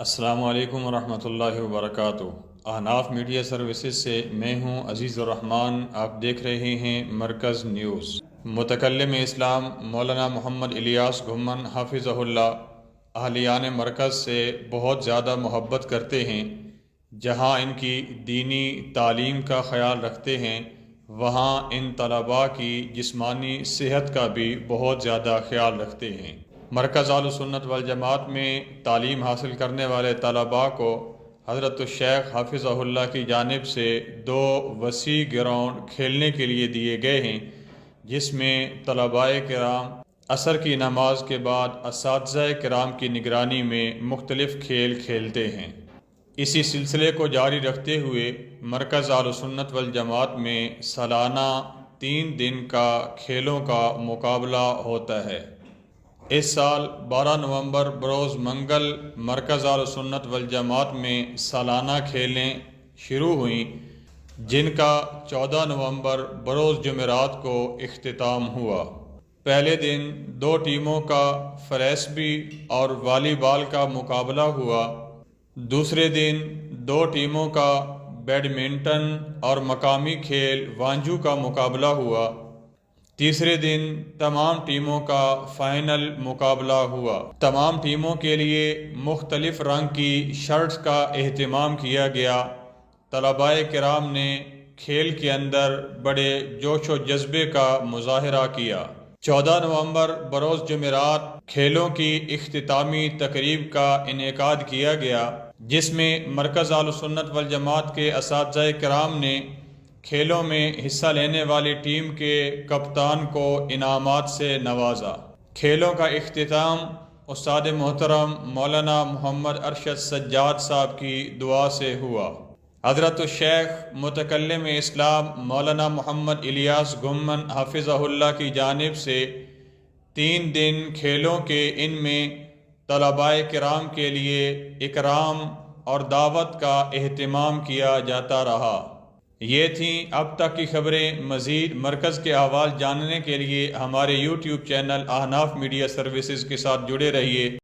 السلام علیکم ورحمۃ اللہ وبرکاتہ۔ احناف میڈیا سروسز سے میں ہوں عزیز الرحمن۔ آپ دیکھ رہے ہیں مرکز نیوز۔ متکلم اسلام مولانا محمد الیاس گھمن حافظہ اللہ اہلیان مرکز سے بہت زیادہ محبت کرتے ہیں۔ جہاں ان کی دینی تعلیم کا خیال رکھتے ہیں، وہاں ان طلباء کی جسمانی صحت کا بھی بہت زیادہ خیال رکھتے ہیں۔ مرکز اہل سنت والجماعت میں تعلیم حاصل کرنے والے طلباء کو حضرت الشیخ حافظہ اللہ کی جانب سے 2 وسیع گراؤنڈ کھیلنے کے لیے دیے گئے ہیں، جس میں طلباء کرام عصر کی نماز کے بعد اساتذہ کرام کی نگرانی میں مختلف کھیل کھیلتے ہیں۔ اسی سلسلے کو جاری رکھتے ہوئے مرکز اہل سنت والجماعت میں سالانہ 3 دن کا کھیلوں کا مقابلہ ہوتا ہے۔ اس سال 12 نومبر بروز منگل مرکز اہل سنت والجماعت میں سالانہ کھیلیں شروع ہوئیں، جن کا 14 نومبر بروز جمعرات کو اختتام ہوا۔ پہلے دن 2 ٹیموں کا فریسبی اور والی بال کا مقابلہ ہوا۔ دوسرے دن 2 ٹیموں کا بیڈمنٹن اور مقامی کھیل وانجو کا مقابلہ ہوا۔ تیسرے دن تمام ٹیموں کا فائنل مقابلہ ہوا۔ تمام ٹیموں کے لیے مختلف رنگ کی شرٹس کا اہتمام کیا گیا۔ طلباء کرام نے کھیل کے اندر بڑے جوش و جذبے کا مظاہرہ کیا۔ 14 نومبر بروز جمعرات کھیلوں کی اختتامی تقریب کا انعقاد کیا گیا، جس میں مرکز اہل سنت والجماعت کے اساتذہ کرام نے کھیلوں میں حصہ لینے والی ٹیم کے کپتان کو انعامات سے نوازا۔ کھیلوں کا اختتام استاد محترم مولانا محمد ارشد سجاد صاحب کی دعا سے ہوا۔ حضرت الشیخ متکلم اسلام مولانا محمد الیاس گھمن حافظہ اللہ کی جانب سے 3 دن کھیلوں کے ان میں طلباء کرام کے لیے اکرام اور دعوت کا اہتمام کیا جاتا رہا۔ یہ تھیں اب تک کی خبریں۔ مزید مرکز کے احوال جاننے کے لیے ہمارے YouTube چینل احناف میڈیا سروسز کے ساتھ جڑے رہیے۔